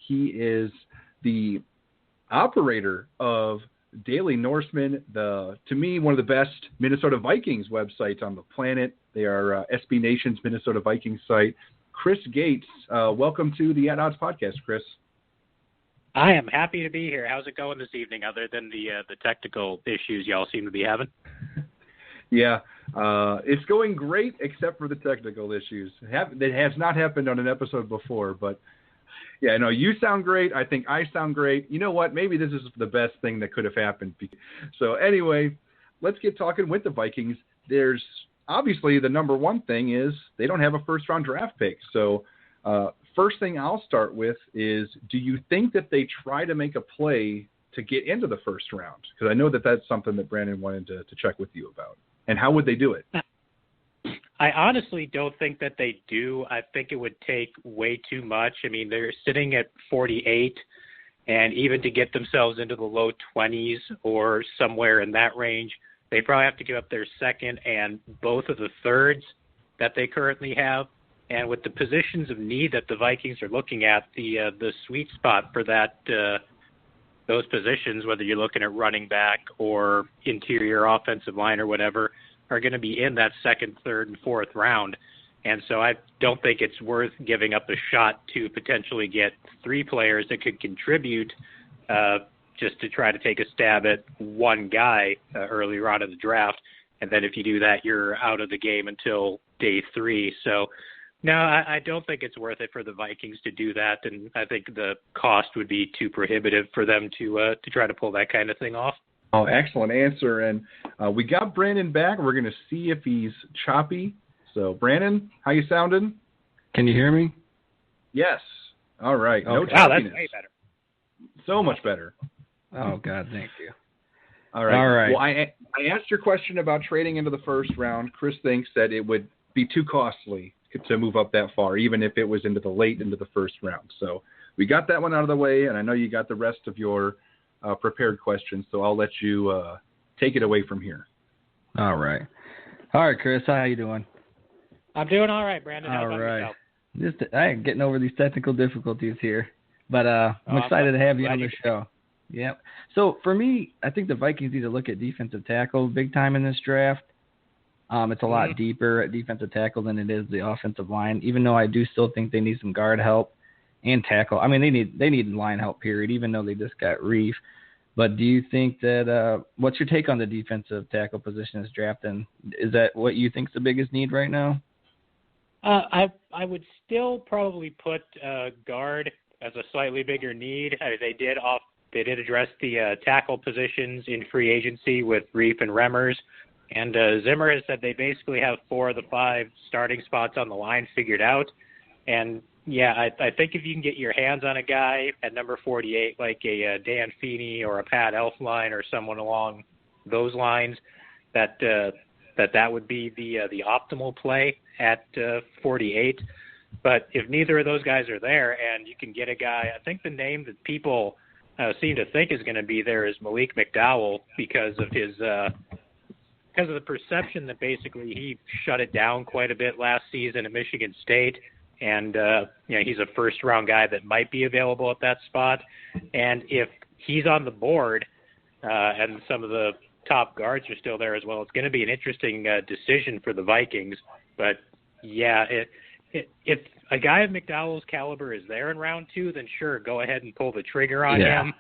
He is the operator of Daily Norseman, to me, one of the best Minnesota Vikings websites on the planet. They are SB Nation's Minnesota Vikings site. Chris Gates, welcome to the At Odds podcast, Chris. I am happy to be here. How's it going this evening, other than the technical issues y'all seem to be having? Yeah, it's going great except for the technical issues. That has not happened on an episode before, but yeah, no, you sound great. I think I sound great. You know what? Maybe this is the best thing that could have happened. So anyway, let's get talking with the Vikings. There's obviously the number one thing is they don't have a first-round draft pick. So first thing I'll start with is, do you think that they try to make a play to get into the first round? Because I know that that's something that Brandon wanted to check with you about. And how would they do it? I honestly don't think that they do. I think it would take way too much. I mean, they're sitting at 48, and even to get themselves into the low 20s or somewhere in that range, they probably have to give up their second and both of the thirds that they currently have. And with the positions of need that the Vikings are looking at, the sweet spot for that those positions, whether you're looking at running back or interior offensive line or whatever, are going to be in that second, third, and fourth round. And so I don't think it's worth giving up a shot to potentially get three players that could contribute just to try to take a stab at one guy earlier on in the draft. And then if you do that, you're out of the game until day 3. So, no, I don't think it's worth it for the Vikings to do that. And I think the cost would be too prohibitive for them to try to pull that kind of thing off. Oh, excellent answer. And we got Brandon back. We're going to see if he's choppy. So, Brandon, how you sounding? Can you hear me? Yes. All right. Okay. No choppiness. Wow, that's way better. So much better. Oh, God, thank you. All right. All right. Well, I asked your question about trading into the first round. Chris thinks that it would be too costly to move up that far, even if it was into the first round. So we got that one out of the way, and I know you got the rest of your prepared questions, so I'll let you take it away from here. All right. All right, Chris, how you doing? I'm doing all right, Brandon. How about right. yourself? I am getting over these technical difficulties here, but I'm excited to have you on the show. Yep. So for me, I think the Vikings need to look at defensive tackle big time in this draft. It's a lot deeper at defensive tackle than it is the offensive line, even though I do still think they need some guard help and tackle. I mean, they need line help, period, even though they just got Reef. But do you think that what's your take on the defensive tackle position this draft? And is that what you think is the biggest need right now? I would still probably put guard as a slightly bigger need. They did address the tackle positions in free agency with Reef and Remmers. And Zimmer has said they basically have 4 of the 5 starting spots on the line figured out. And, yeah, I think if you can get your hands on a guy at number 48, like a Dan Feeney or a Pat Elflein or someone along those lines, that would be the optimal play at 48. But if neither of those guys are there and you can get a guy, I think the name that people seem to think is going to be there is Malik McDowell because of the perception that basically he shut it down quite a bit last season at Michigan State. And, he's a first-round guy that might be available at that spot. And if he's on the board and some of the top guards are still there as well, it's going to be an interesting decision for the Vikings. But, yeah, if a guy of McDowell's caliber is there in round 2, then sure, go ahead and pull the trigger on him.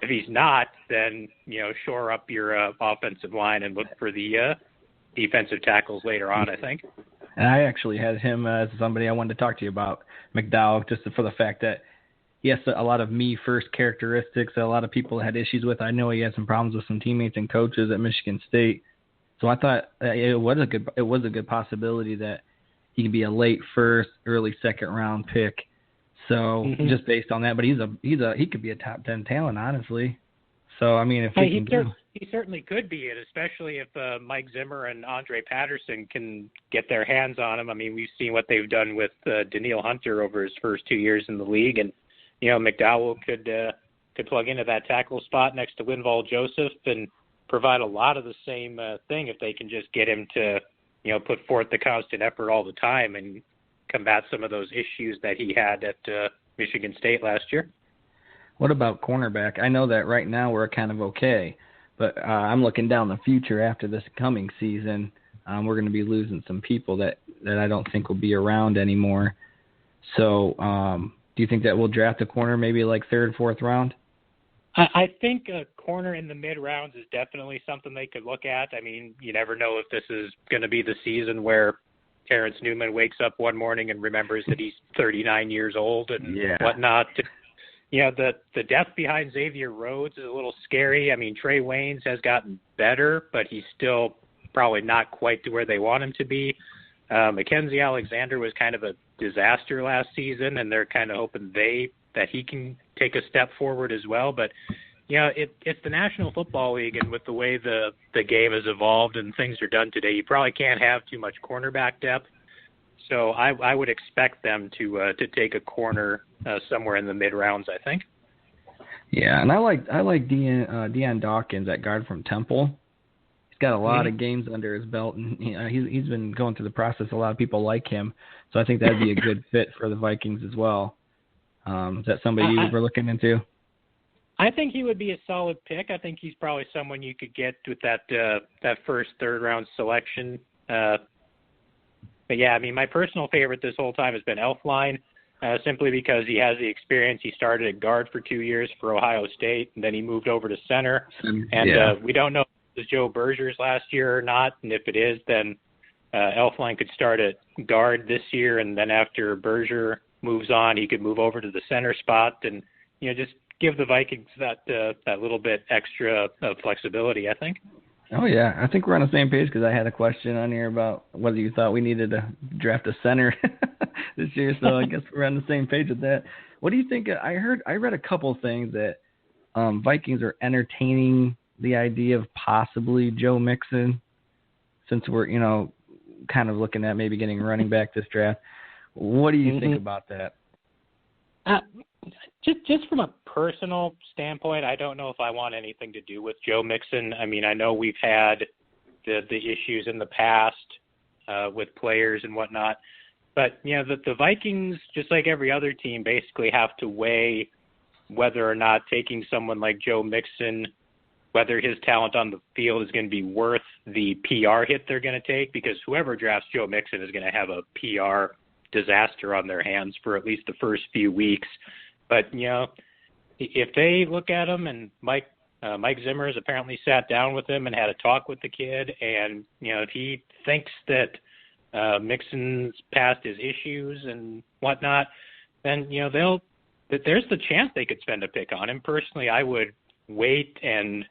If he's not, then, shore up your offensive line and look for the defensive tackles later on, I think. And I actually had him as somebody I wanted to talk to you about, McDowell, just for the fact that he has a lot of me-first characteristics that a lot of people had issues with. I know he had some problems with some teammates and coaches at Michigan State. So I thought it was a good possibility that he could be a late first, early second round pick. So just based on that, but he could be a top 10 talent, honestly. So I mean, if he certainly could be, and especially if Mike Zimmer and Andre Patterson can get their hands on him. I mean, we've seen what they've done with Daniil Hunter over his first 2 years in the league, and McDowell could plug into that tackle spot next to Linval Joseph and provide a lot of the same thing if they can just get him to put forth the constant effort all the time and combat some of those issues that he had at Michigan State last year. What about cornerback? I know that right now we're kind of okay, but I'm looking down the future after this coming season. We're going to be losing some people that I don't think will be around anymore. So do you think that we'll draft a corner maybe like third, fourth round? I think a corner in the mid-rounds is definitely something they could look at. I mean, you never know if this is going to be the season where Terrence Newman wakes up one morning and remembers that he's 39 years old and whatnot. You know, the depth behind Xavier Rhodes is a little scary. I mean, Trey Waynes has gotten better, but he's still probably not quite to where they want him to be. Mackenzie Alexander was kind of a disaster last season, and they're kind of hoping that he can take a step forward as well. But, you know, it's the National Football League, and with the way the game has evolved and things are done today, you probably can't have too much cornerback depth. So I would expect them to take a corner somewhere in the mid rounds, I think. Yeah, and I like Deion Dawkins at guard from Temple. He's got a lot of games under his belt, and he's been going through the process. A lot of people like him, so I think that'd be a good fit for the Vikings as well. Is that somebody you were looking into? I think he would be a solid pick. I think he's probably someone you could get with that first, third round selection. But yeah, I mean, my personal favorite this whole time has been Elflein, simply because he has the experience. He started at guard for 2 years for Ohio State, and then he moved over to center. And we don't know if it was Joe Berger's last year or not, and if it is, then Elflein could start at guard this year, and then after Berger moves on, he could move over to the center spot, and just give the Vikings that little bit extra flexibility, I think. Oh, yeah. I think we're on the same page because I had a question on here about whether you thought we needed to draft a center this year, so I guess we're on the same page with that. What do you think? I read a couple things that Vikings are entertaining the idea of possibly Joe Mixon, since we're, kind of looking at maybe getting running back this draft. What do you think about that? Just from a personal standpoint, I don't know if I want anything to do with Joe Mixon. I mean, I know we've had the issues in the past with players and whatnot, but the Vikings, just like every other team, basically have to weigh whether or not taking someone like Joe Mixon, whether his talent on the field is going to be worth the PR hit they're going to take, because whoever drafts Joe Mixon is going to have a PR disaster on their hands for at least the first few weeks. But, if they look at him, and Mike Zimmer has apparently sat down with him and had a talk with the kid, and, if he thinks that Mixon's past his issues and whatnot, then, there's the chance they could spend a pick on him. Personally, I would wait and,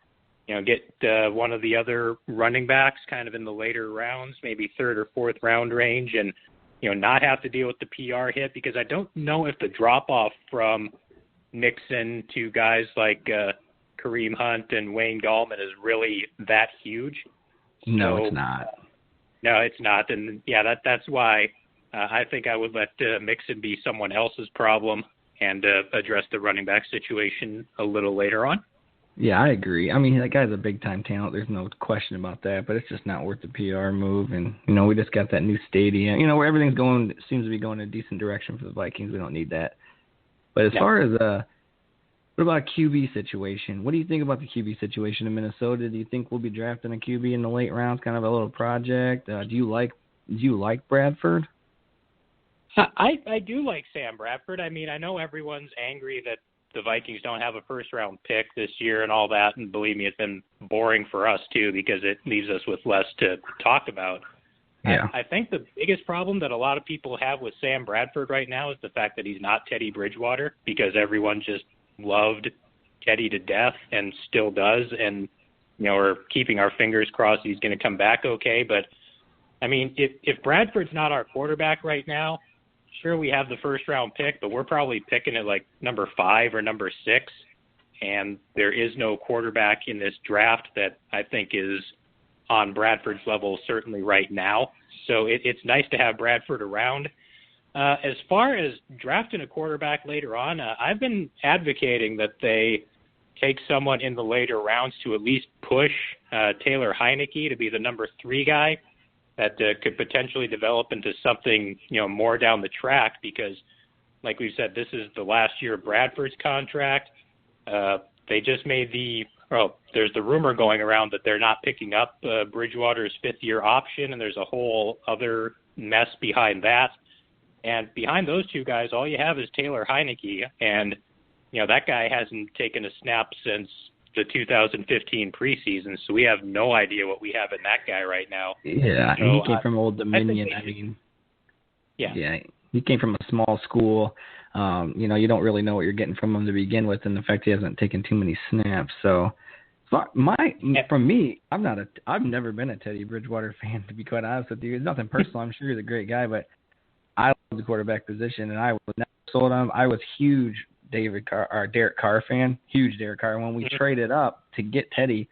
get one of the other running backs kind of in the later rounds, maybe third or fourth round range, and, not have to deal with the PR hit, because I don't know if the drop-off from Mixon to guys like Kareem Hunt and Wayne Gallman is really that huge. No, it's not. No, it's not. And, that's why I think I would let Mixon be someone else's problem and address the running back situation a little later on. Yeah, I agree. I mean, that guy's a big-time talent. There's no question about that, but it's just not worth the PR move. And, we just got that new stadium, where everything's seems to be going in a decent direction for the Vikings. We don't need that. But as far as what about a QB situation? What do you think about the QB situation in Minnesota? Do you think we'll be drafting a QB in the late rounds, kind of a little project? Do you like Bradford? I do like Sam Bradford. I mean, I know everyone's angry that the Vikings don't have a first-round pick this year and all that, and believe me, it's been boring for us too, because it leaves us with less to talk about. Yeah. I think the biggest problem that a lot of people have with Sam Bradford right now is the fact that he's not Teddy Bridgewater, because everyone just loved Teddy to death and still does, and we're keeping our fingers crossed he's going to come back okay. But I mean, if Bradford's not our quarterback right now, sure, we have the first-round pick, but we're probably picking it like number 5 or number 6, and there is no quarterback in this draft that I think is on Bradford's level, certainly right now. So it's nice to have Bradford around. As far as drafting a quarterback later on, I've been advocating that they take someone in the later rounds to at least push Taylor Heineke to be the number 3 guy that could potentially develop into something, more down the track, because like we've said, this is the last year of Bradford's contract. They just made there's the rumor going around that they're not picking up Bridgewater's fifth-year option, and there's a whole other mess behind that. And behind those two guys, all you have is Taylor Heineke, and that guy hasn't taken a snap since the 2015 preseason, so we have no idea what we have in that guy right now. Yeah, so, and he came from Old Dominion. Yeah, he came from a small school. You don't really know what you're getting from him to begin with, and the fact he hasn't taken too many snaps. So, from me, I've never been a Teddy Bridgewater fan, to be quite honest with you. It's nothing personal. I'm sure he's a great guy, but I love the quarterback position, and I was never sold on him. I was huge Derek Carr fan, huge Derek Carr. When we traded up to get Teddy,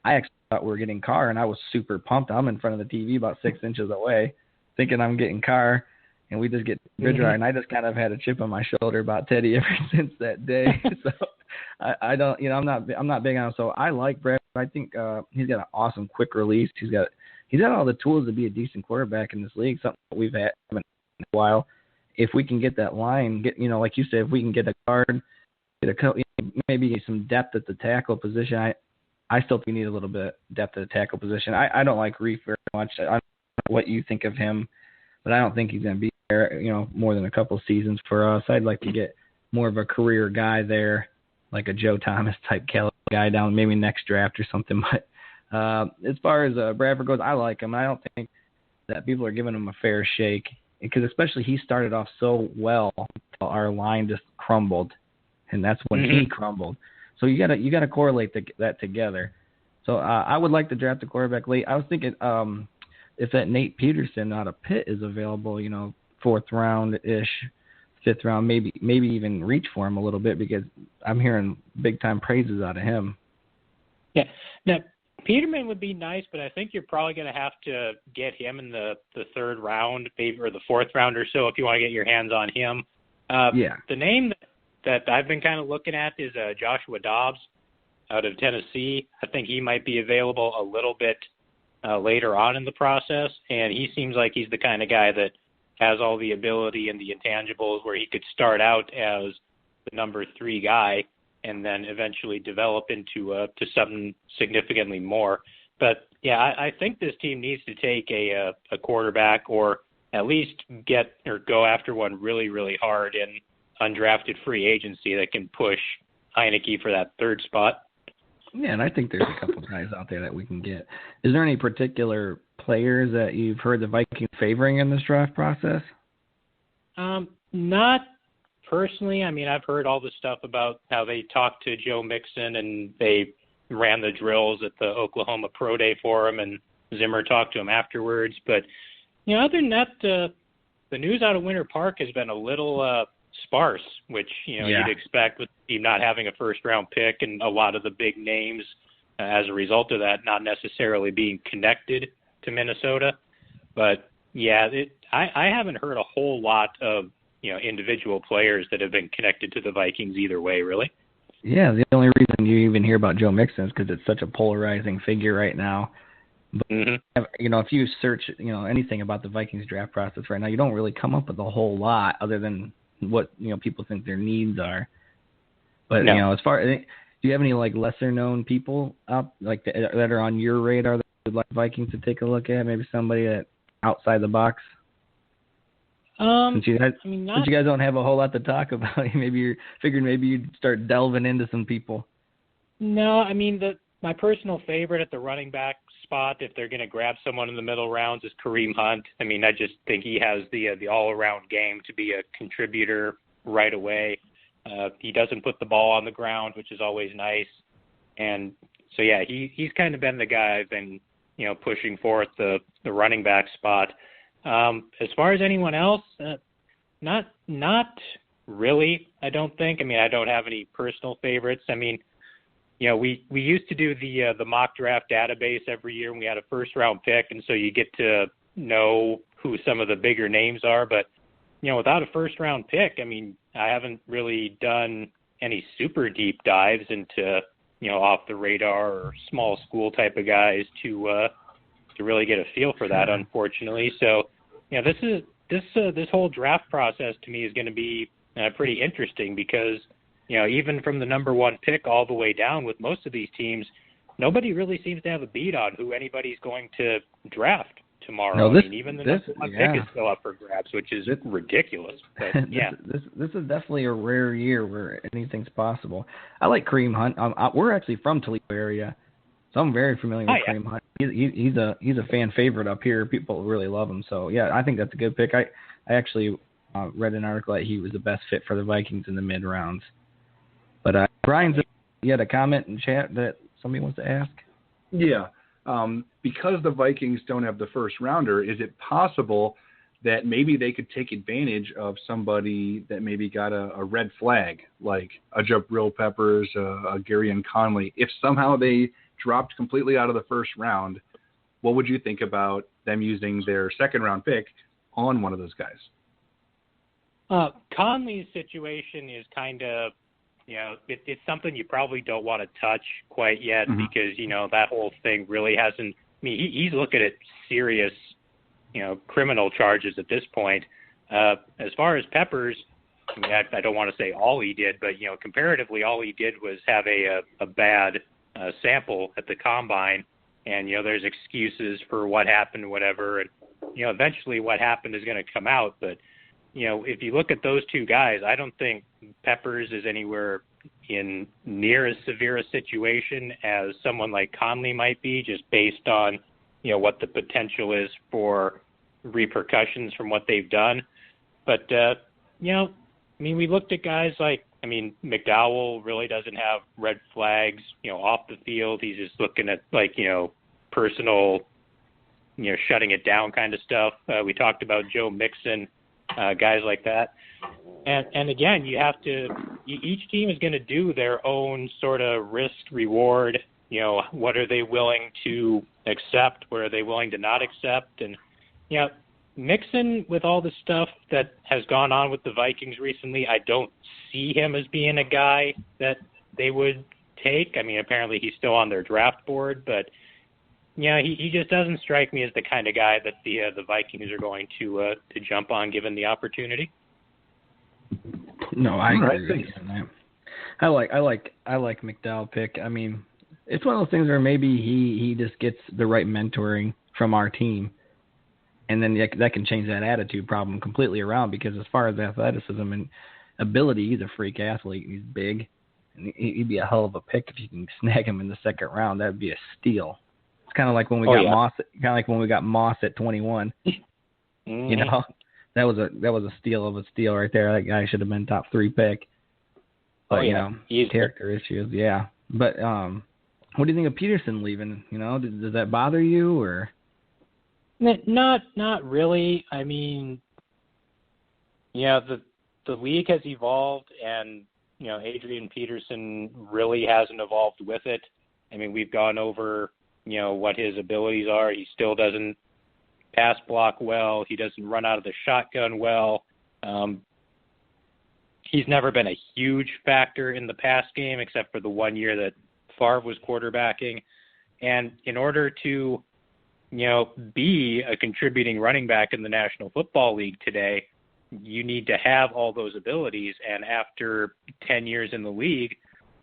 I actually thought we were getting Carr, and I was super pumped. I'm in front of the TV about 6 inches away, thinking I'm getting Carr, and we just get Bridgewater, and I just kind of had a chip on my shoulder about Teddy ever since that day. So I don't, I'm not big on him. So I like Brad. I think he's got an awesome quick release. He's got all the tools to be a decent quarterback in this league. Something that we've had in a while. If we can get that line, like you said, if we can get a guard, maybe some depth at the tackle position. I still think we need a little bit of depth at the tackle position. I don't like Reef very much. I don't know what you think of him, but I don't think he's going to be there, more than a couple seasons for us. I'd like to get more of a career guy there, like a Joe Thomas type caliber guy down maybe next draft or something. But as far as Bradford goes, I like him. I don't think that people are giving him a fair shake, because especially he started off so well until our line just crumbled, and that's when he crumbled. So you gotta correlate that together. So I would like to draft a quarterback late. I was thinking if that Nate Peterson out of Pitt is available, fourth round ish, fifth round, maybe even reach for him a little bit, because I'm hearing big time praises out of him. Yeah. Now, Peterman would be nice, but I think you're probably going to have to get him in the third round, maybe, or the fourth round or so, if you want to get your hands on him. The name that I've been kind of looking at is Joshua Dobbs out of Tennessee. I think he might be available a little bit later on in the process, and he seems like he's the kind of guy that has all the ability and the intangibles where he could start out as the number 3 guy and then eventually develop into to something significantly more. But, yeah, I think this team needs to take a quarterback, or at least go after one really, really hard in undrafted free agency that can push Heineke for that third spot. Yeah, and I think there's a couple guys out there that we can get. Is there any particular players that you've heard the Vikings favoring in this draft process? Not personally. I mean, I've heard all the stuff about how they talked to Joe Mixon and they ran the drills at the Oklahoma Pro Day for him, and Zimmer talked to him afterwards. But, other than that, the news out of Winter Park has been a little sparse, which, you'd expect with the team not having a first-round pick and a lot of the big names as a result of that not necessarily being connected to Minnesota. But, yeah, I haven't heard a whole lot of, individual players that have been connected to the Vikings either way, really. Yeah, the only reason you even hear about Joe Mixon is because it's such a polarizing figure right now. But, if you search, anything about the Vikings draft process right now, you don't really come up with a whole lot other than what, people think their needs are. But, as far as, do you have any, lesser known people up, that are on your radar that would like Vikings to take a look at? Maybe somebody that outside the box? Since you guys don't have a whole lot to talk about, maybe you're figuring maybe you'd start delving into some people. No, I mean, my personal favorite at the running back spot, if they're going to grab someone in the middle rounds, is Kareem Hunt. I mean, I just think he has the all-around game to be a contributor right away. He doesn't put the ball on the ground, which is always nice. And so, yeah, he's kind of been the guy I've been, pushing forth the running back spot. As far as anyone else, not really, I don't think. I mean, I don't have any personal favorites. I mean, we used to do the mock draft database every year when we had a first-round pick, and so you get to know who some of the bigger names are. But, without a first-round pick, I mean, I haven't really done any super deep dives into, off-the-radar or small school type of guys to really get a feel for that, unfortunately. So, this whole draft process to me is going to be pretty interesting because, even from the number one pick all the way down with most of these teams, nobody really seems to have a beat on who anybody's going to draft tomorrow. No, even the number one pick is still up for grabs, which is ridiculous. But yeah, this is definitely a rare year where anything's possible. I like Kareem Hunt. We're actually from Toledo area, so I'm very familiar with Kareem Hunt. He's a fan favorite up here. People really love him. So yeah, I think that's a good pick. I actually read an article that he was the best fit for the Vikings in the mid rounds. But Brian, you had a comment in chat that somebody wants to ask? Yeah. Because the Vikings don't have the first rounder, is it possible that maybe they could take advantage of somebody that maybe got a red flag, like a Jabril Peppers, a Gary and Conley? If somehow they dropped completely out of the first round, what would you think about them using their second round pick on one of those guys? Conley's situation is kind of, it's something you probably don't want to touch quite yet because, that whole thing really hasn't, he's looking at serious, criminal charges at this point. As far as Peppers, I don't want to say all he did, but, comparatively all he did was have a bad sample at the combine. And, there's excuses for what happened, whatever. And, eventually what happened is going to come out. But, if you look at those two guys, I don't think Peppers is anywhere in near as severe a situation as someone like Conley might be, just based on, what the potential is for repercussions from what they've done. But, we looked at guys like, McDowell really doesn't have red flags, off the field. He's just looking at personal, shutting it down kind of stuff. We talked about Joe Mixon. Guys like that. And again, you have to, each team is going to do their own sort of risk reward. What are they willing to accept? What are they willing to not accept? And, Mixon, with all the stuff that has gone on with the Vikings recently, I don't see him as being a guy that they would take. Apparently he's still on their draft board, but he just doesn't strike me as the kind of guy that the Vikings are going to jump on given the opportunity. No, I agree with you on that. I like McDowell pick. It's one of those things where maybe he just gets the right mentoring from our team, and then that can change that attitude problem completely around. Because as far as athleticism and ability, he's a freak athlete. He's big, and he'd be a hell of a pick if you can snag him in the second round. That'd be a steal. Kind of like when we got Moss. Kind of like when we got Moss at 21. That was a steal of a steal right there. That guy should have been top 3 pick. But character issues, yeah. But what do you think of Peterson leaving? Does that bother you or? Not really. The league has evolved, and Adrian Peterson really hasn't evolved with it. We've gone over what his abilities are. He still doesn't pass block well. He doesn't run out of the shotgun well. He's never been a huge factor in the pass game except for the 1 year that Favre was quarterbacking. And in order to, be a contributing running back in the National Football League today, you need to have all those abilities. And after 10 years in the league,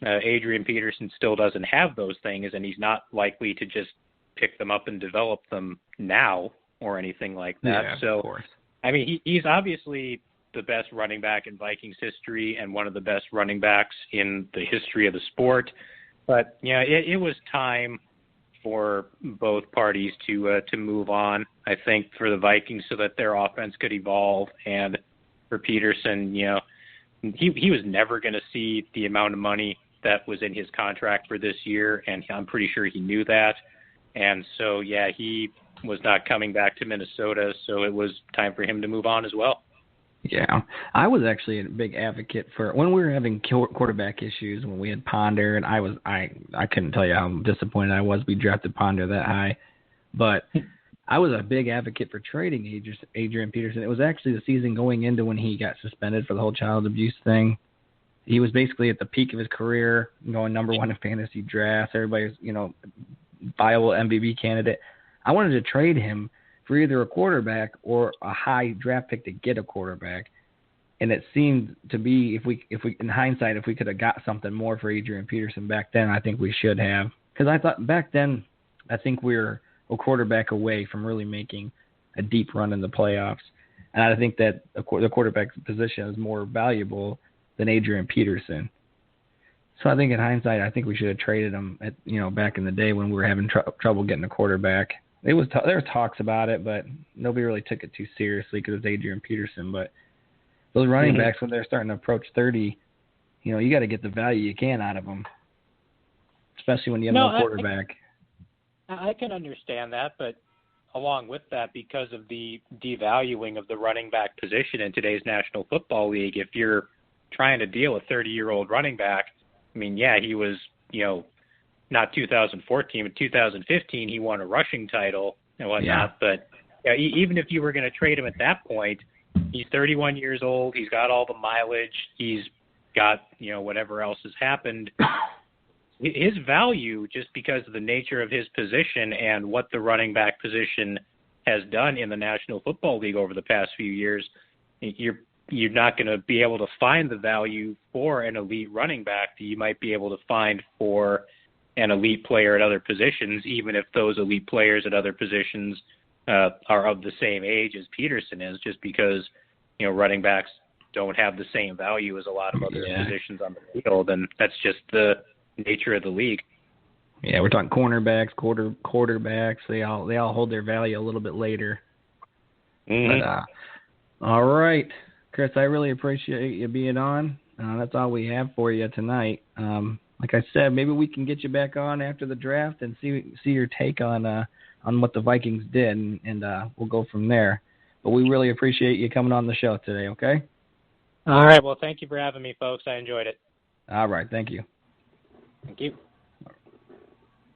Adrian Peterson still doesn't have those things, and he's not likely to just pick them up and develop them now or anything like that. Yeah, so, of course. He's obviously the best running back in Vikings history and one of the best running backs in the history of the sport. But, it was time for both parties to move on, I think, for the Vikings so that their offense could evolve. And for Peterson, he was never going to see the amount of money that was in his contract for this year, and I'm pretty sure he knew that. And so, he was not coming back to Minnesota, so it was time for him to move on as well. Yeah, I was actually a big advocate for when we were having quarterback issues when we had Ponder, and I couldn't tell you how disappointed I was we drafted Ponder that high, but I was a big advocate for trading Adrian Peterson. It was actually the season going into when he got suspended for the whole child abuse thing. He was basically at the peak of his career, going number 1 in fantasy drafts. Everybody's, viable MVP candidate. I wanted to trade him for either a quarterback or a high draft pick to get a quarterback. And it seemed to be, if we in hindsight, if we could have got something more for Adrian Peterson back then, I think we should have. Because I thought back then, I think we were a quarterback away from really making a deep run in the playoffs. And I think that the quarterback position is more valuable than Adrian Peterson. So I think in hindsight, I think we should have traded him back in the day when we were having trouble getting a quarterback. There were talks about it, but nobody really took it too seriously because it's Adrian Peterson. But those running backs, when they're starting to approach 30, you got to get the value you can out of them, especially when you have no quarterback. I can understand that, but along with that, because of the devaluing of the running back position in today's National Football League, if you're trying to deal with a 30-year-old running back, I mean, yeah, he was, not 2014, but 2015, he won a rushing title and whatnot. Yeah. But even if you were going to trade him at that point, he's 31 years old. He's got all the mileage. He's got, whatever else has happened. His value, just because of the nature of his position and what the running back position has done in the National Football League over the past few years, you're not going to be able to find the value for an elite running back that you might be able to find for an elite player at other positions, even if those elite players at other positions are of the same age as Peterson is, just because, running backs don't have the same value as a lot of other positions on the field, and that's just the nature of the league. Yeah, we're talking cornerbacks, quarterbacks. They all hold their value a little bit later. Mm-hmm. But, all right, Chris, I really appreciate you being on. That's all we have for you tonight. Like I said, maybe we can get you back on after the draft and see your take on what the Vikings did, and we'll go from there. But we really appreciate you coming on the show today, okay? All right. Well, thank you for having me, folks. I enjoyed it. All right. Thank you. Thank you.